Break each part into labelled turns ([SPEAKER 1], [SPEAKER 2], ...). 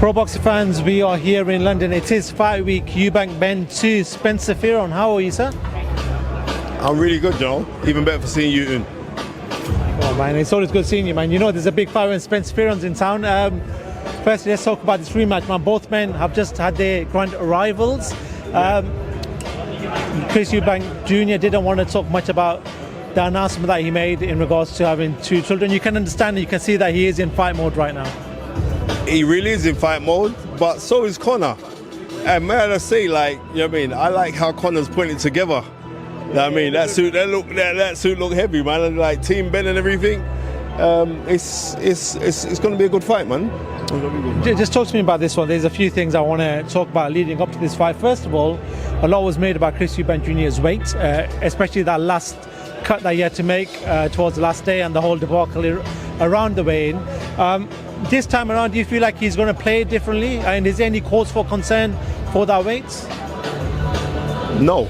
[SPEAKER 1] Pro boxing fans, we are here in London. It is fight week. Eubank-Benn to Spencer Fearon. How are you, sir?
[SPEAKER 2] I'm really good, Joe. Even better for seeing you in.
[SPEAKER 1] Oh man, it's always good seeing you, man. You know there's a big fight when Spencer Fearon's in town. Firstly, let's talk about this rematch, man. Both men have just had their grand arrivals. Chris Eubank Jr. didn't want to talk much about the announcement that he made in regards to having two children. You can understand, you can see that he is in fight mode right now.
[SPEAKER 2] He really is in fight mode, but so is Conor. And may I just say, like, you know what I mean? I like how Conor's putting it together. You know what I mean? That suit look heavy, man. Like Team Ben and everything. It's going to be a good fight, man.
[SPEAKER 1] Just talk to me about this one. There's a few things I want to talk about leading up to this fight. First of all, a lot was made about Chris Eubank Jr.'s weight, especially that last cut that he had to make towards the last day and the whole debacle around the weigh-in. This time around, do you feel like he's going to play it differently? And is there any cause for concern for that weight?
[SPEAKER 2] No,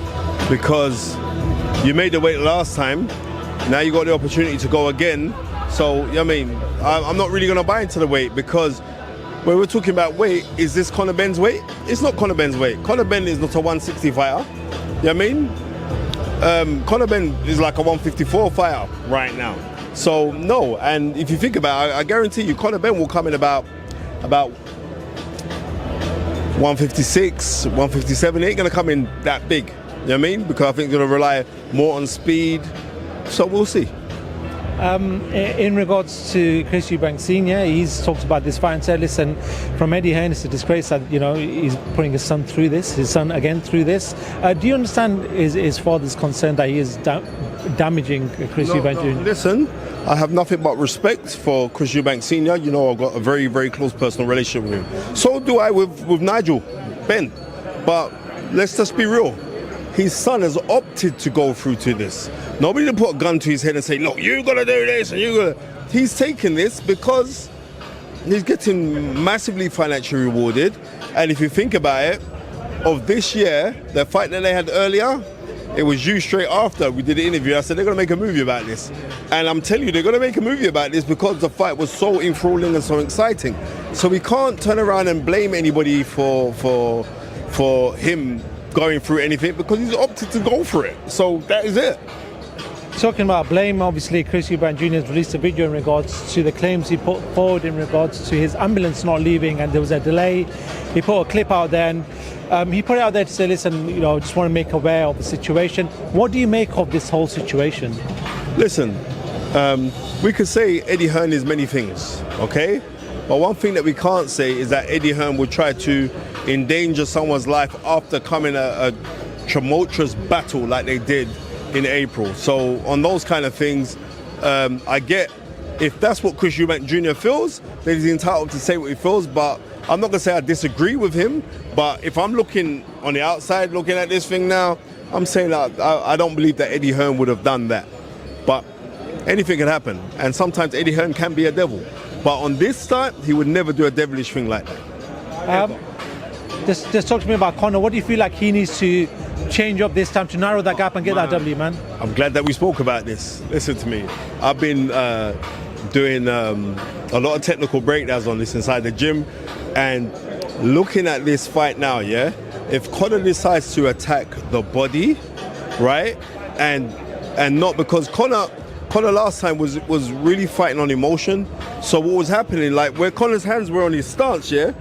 [SPEAKER 2] because you made the weight last time. Now you got the opportunity to go again. So, you know what I mean, I'm not really going to buy into the weight, because when we're talking about weight, is this Conor Benn's weight? It's not Conor Benn's weight. Conor Benn is not a 160 fighter. You know what I mean? Conor Benn is like a 154 fighter right now. So no, and if you think about it, I guarantee you Conor Benn will come in about 156, 157. He ain't gonna come in that big. You know what I mean? Because I think they're gonna rely more on speed. So we'll see.
[SPEAKER 1] In regards to Chris Eubank Sr., he's talked about this fight and said, listen, from Eddie Hearn, it's a disgrace that, you know, he's putting his son through this, his son again through this. Do you understand his father's concern that he is damaging Chris Eubank Jr.?
[SPEAKER 2] Listen, I have nothing but respect for Chris Eubank Sr. You know, I've got a very, very close personal relationship with him. So do I with Nigel Benn. But let's just be real. His son has opted to go through to this. Nobody did put a gun to his head and say, look, you gotta do this and you gotta. He's taking this because he's getting massively financially rewarded. And if you think about it, of this year, the fight that they had earlier, it was you straight after we did the interview. I said, they're gonna make a movie about this. And I'm telling you, they're gonna make a movie about this because the fight was so enthralling and so exciting. So we can't turn around and blame anybody for him going through anything, because he's opted to go for it. So that is it.
[SPEAKER 1] Talking about blame, obviously Chris Eubank Jr. has released a video in regards to the claims he put forward in regards to his ambulance not leaving, and there was a delay. He put a clip out there, and he put it out there to say, listen, you know, just want to make aware of the situation. What do you make of this whole situation?
[SPEAKER 2] Listen, we could say Eddie Hearn is many things, okay? But one thing that we can't say is that Eddie Hearn would try to endanger someone's life after coming a tumultuous battle like they did in April. So on those kind of things, I get, if that's what Chris Eubank Jr. feels, then he's entitled to say what he feels. But I'm not going to say I disagree with him. But if I'm looking on the outside, looking at this thing now, I'm saying that I don't believe that Eddie Hearn would have done that. But anything can happen. And sometimes Eddie Hearn can be a devil. But on this time, he would never do a devilish thing like that.
[SPEAKER 1] Just talk to me about Conor. What do you feel like he needs to change up this time to narrow that gap and get that W, man?
[SPEAKER 2] I'm glad that we spoke about this. Listen to me. I've been doing a lot of technical breakdowns on this inside the gym, and looking at this fight now, yeah? If Conor decides to attack the body, right? And not, because Conor last time was really fighting on emotion. So what was happening, like where Conor's hands were on his stance, yeah?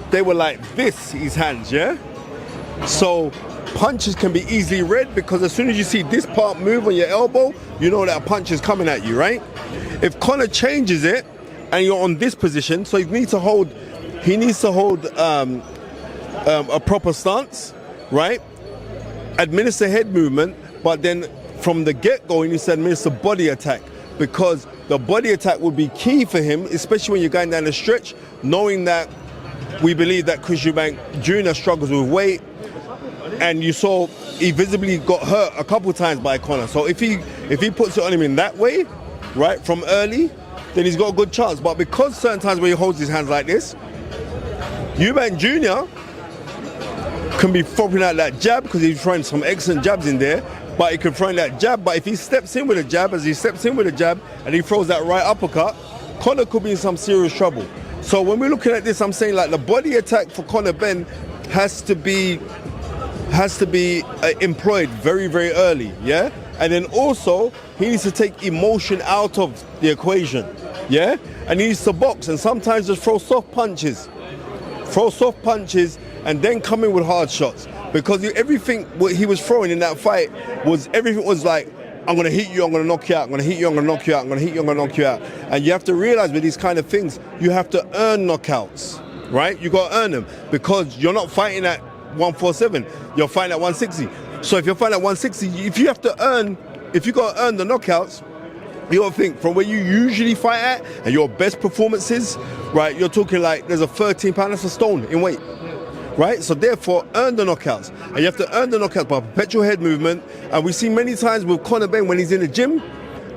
[SPEAKER 2] They were like this, his hands, yeah? So punches can be easily read, because as soon as you see this part move on your elbow, you know that a punch is coming at you, right? If Conor changes it and you're on this position, so he needs to hold a proper stance, right? Administer head movement, but then from the get-go he needs to administer body attack, because the body attack would be key for him, especially when you're going down the stretch, knowing that we believe that Chris Eubank Jr. struggles with weight, and you saw he visibly got hurt a couple times by Conor. So if he puts it on him in that way, right, from early, then he's got a good chance. But because certain times where he holds his hands like this, Eubank Jr. can be throwing out that jab, because he's throwing some excellent jabs in there, but he can throw in that jab. But if he steps in with a jab, and he throws that right uppercut, Conor could be in some serious trouble. So when we're looking at this, I'm saying like the body attack for Conor Benn has to be employed very, very early, yeah? And then also, he needs to take emotion out of the equation, yeah? And he needs to box and sometimes just throw soft punches. And then come in with hard shots. Because everything what he was throwing in that fight everything was like, I'm going to hit you, I'm going to knock you out, I'm going to hit you, I'm going to knock you out, I'm going to hit you, I'm going to knock you out. And you have to realize with these kind of things, you have to earn knockouts, right? You got to earn them because you're not fighting at 147, you're fighting at 160. So if you're fighting at 160, if you got to earn the knockouts, you got to think from where you usually fight at and your best performances, right? You're talking like there's a 13 pound, that's a stone in weight. Right, so therefore, earn the knockouts, and you have to earn the knockouts by perpetual head movement. And we see many times with Conor Benn when he's in the gym,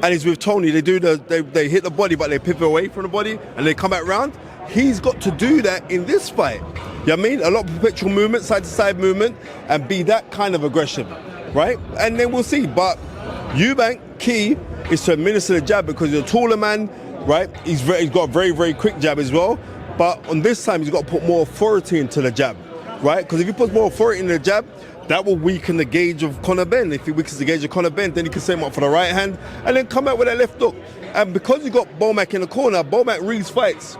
[SPEAKER 2] and he's with Tony. They hit the body, but they pivot away from the body, and they come back round. He's got to do that in this fight. You know what I mean? A lot of perpetual movement, side to side movement, and be that kind of aggressive, right? And then we'll see. But Eubank, key is to administer the jab because he's a taller man, right? He's got a very, very quick jab as well. But on this time, he's got to put more authority into the jab. Right? Because if he puts more authority in the jab, that will weaken the gauge of Conor Benn. If he weakens the gauge of Conor Benn, then he can set him up for the right hand and then come out with that left hook. And because you got Bomac in the corner, Bomac reads fights.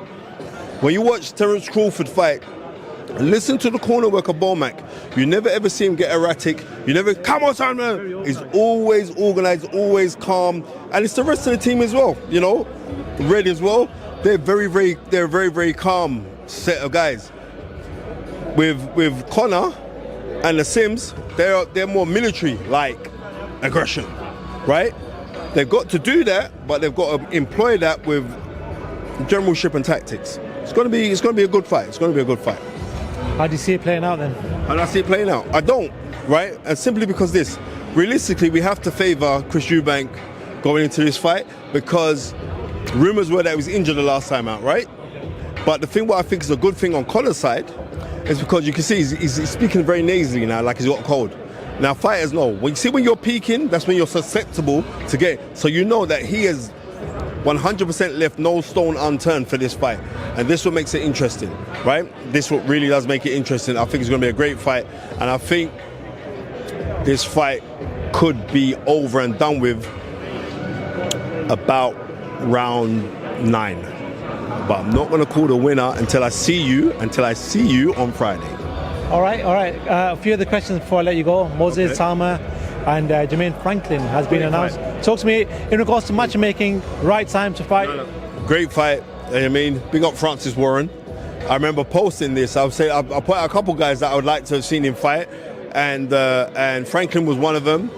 [SPEAKER 2] When you watch Terence Crawford fight, listen to the corner work of Bomac. You never ever see him get erratic. You never, come on, son, man. He's always organized, always calm. And it's the rest of the team as well, you know, Red as well. They're very, very calm set of guys. With Conor and the Sims, they're more military-like aggression, right? They've got to do that, but they've got to employ that with generalship and tactics. It's going to be a good fight. It's going to be a good fight.
[SPEAKER 1] How do you see it playing out then?
[SPEAKER 2] How do I see it playing out? I don't, right? And simply because realistically, we have to favour Chris Eubank going into this fight because rumours were that he was injured the last time out, right? But the thing what I think is a good thing on Conor's side is because you can see he's speaking very nasally now, like he's got a cold. Now fighters know, when you're peaking, that's when you're susceptible to get. So you know that he has 100% left no stone unturned for this fight. And this what makes it interesting, right? This what really does make it interesting. I think it's going to be a great fight. And I think this fight could be over and done with about round 9. But I'm not going to call the winner until I see you on Friday.
[SPEAKER 1] All right. A few other questions before I let you go. Moses, Itauma, and Jermaine Franklin has been announced. Talk to me in regards to matchmaking, right time to fight.
[SPEAKER 2] Great fight. I mean, big up Francis Warren. I remember posting this. I put out a couple guys that I would like to have seen him fight, and Franklin was one of them.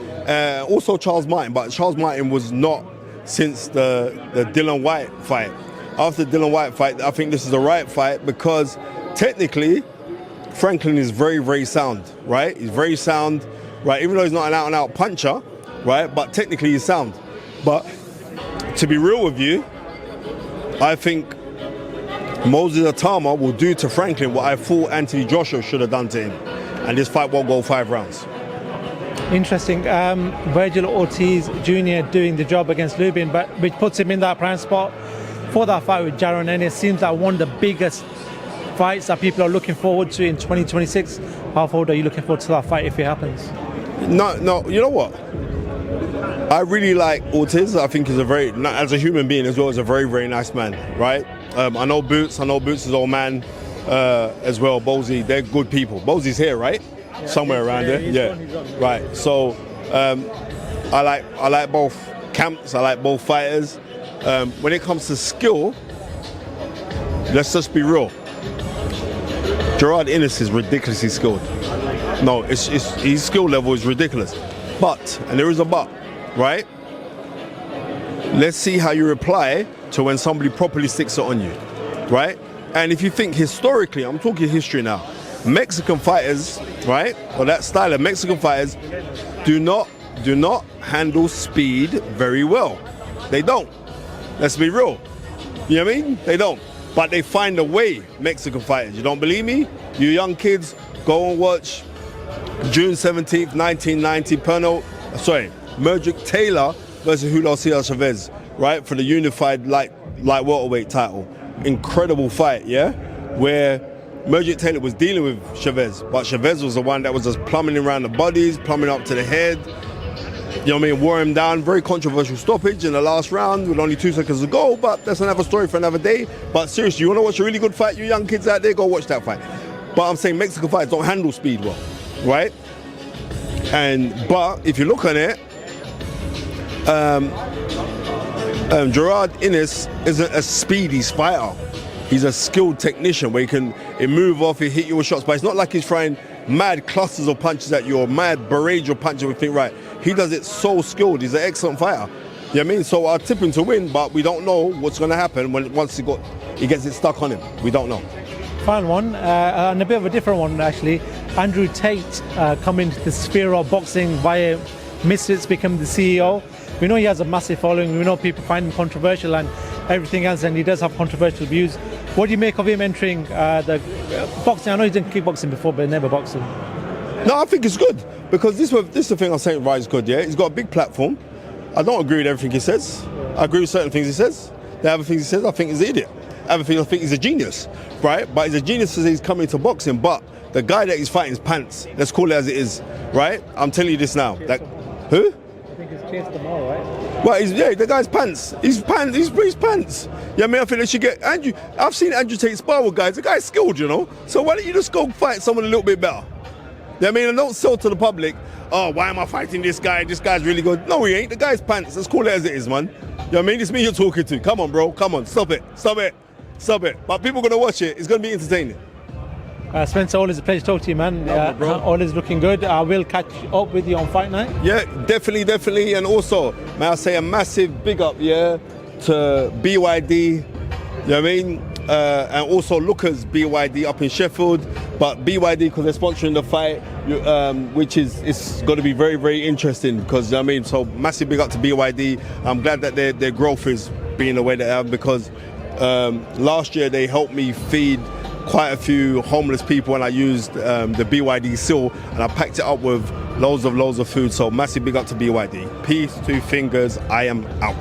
[SPEAKER 2] Also Charles Martin, but Charles Martin was not since the Dylan White fight. After the Dylan White fight, I think this is the right fight because technically Franklin is very, very sound, right? He's very sound, right? Even though he's not an out-and-out puncher, right? But technically he's sound. But to be real with you, I think Moses Itauma will do to Franklin what I thought Anthony Joshua should have done to him. And this fight won't go 5 rounds.
[SPEAKER 1] Interesting. Vergil Ortiz Jr. doing the job against Lubin, but which puts him in that prime spot for that fight with Jaron. And it seems like one of the biggest fights that people are looking forward to in 2026. How forward are you looking forward to that fight if it happens?
[SPEAKER 2] No, you know what? I really like Ortiz. I think he's as a human being as well, as a very, very nice man, right? I know Boots is old man as well. Bosey, they're good people. Bosey's here, right? Yeah, somewhere around there. Yeah, right. So I like both camps. I like both fighters. When it comes to skill, let's just be real. Gerard Ennis is ridiculously skilled. No, his skill level is ridiculous. But, and there is a but, right? Let's see how you reply to when somebody properly sticks it on you, right? And if you think historically, I'm talking history now, Mexican fighters, right, or that style of Mexican fighters do not handle speed very well. They don't. Let's be real. You know what I mean? They don't. But they find a way, Mexican fighters. You don't believe me? You young kids, go and watch June 17th, 1990, Merdrick Taylor versus Julio Cesar Chavez, right, for the unified light welterweight title. incredible fight, yeah, where Vergil Taylor was dealing with Chavez, but Chavez was the one that was just plummeting around the bodies, plumbing up to the head. You know what I mean? Wore him down. Very controversial stoppage in the last round with only 2 seconds to go, but that's another story for another day. But seriously, you want to watch a really good fight, you young kids out there, go watch that fight. But I'm saying Mexican fights don't handle speed well, right? But if you look on it, Gerard Ennis isn't a speedy fighter. He's a skilled technician where he can move off, he hit you with shots, but it's not like he's throwing mad clusters of punches at you or mad barrage of punches with think right. He does it so skilled. He's an excellent fighter. You know what I mean? So I'll tip him to win, but we don't know what's going to happen once he gets it stuck on him. We don't know.
[SPEAKER 1] Final one, and a bit of a different one actually. Andrew Tate coming to the sphere of boxing via Misfits, become the CEO. We know he has a massive following. We know people find him controversial and everything else, and he does have controversial views. What do you make of him entering the boxing? I know he's done kickboxing before, but never boxing.
[SPEAKER 2] No, I think it's good because this is the thing I'm saying. Right, is good. Yeah, he's got a big platform. I don't agree with everything he says. I agree with certain things he says. The other things he says, I think he's an idiot. Other things, I think he's a genius, right? But he's a genius because he's coming to boxing. But the guy that he's fighting is pants. Let's call it as it is, right? I'm telling you this now. Who?
[SPEAKER 1] I think it's Chase De Moor, right?
[SPEAKER 2] Well, the guy's pants. He's pants. He's pants. Yeah, I mean, I think they should get Andrew. I've seen Andrew Tate spar with guys. The guy's skilled, you know. So why don't you just go fight someone a little bit better? Yeah, I mean, and don't sell to the public. Oh, why am I fighting this guy? This guy's really good. No, he ain't. The guy's pants. Let's call it as it is, man. You know what I mean? It's me you're talking to. Come on, bro. Come on. Stop it. Stop it. Stop it. But people are gonna watch it. It's gonna be entertaining.
[SPEAKER 1] Spencer, always a pleasure to talk to you, man. Always looking good. I will catch up with you on fight night.
[SPEAKER 2] Yeah, definitely. And also, may I say a massive big up, yeah, to BYD. You know what I mean? And also Lookers BYD up in Sheffield. But BYD, because they're sponsoring the fight, which it's going to be very, very interesting. Because, I mean, so massive big up to BYD. I'm glad that their growth is being the way they have, because last year they helped me feed quite a few homeless people, and I used the BYD seal and I packed it up with loads of food. So massive big up to BYD. Peace, 2 fingers, I am out.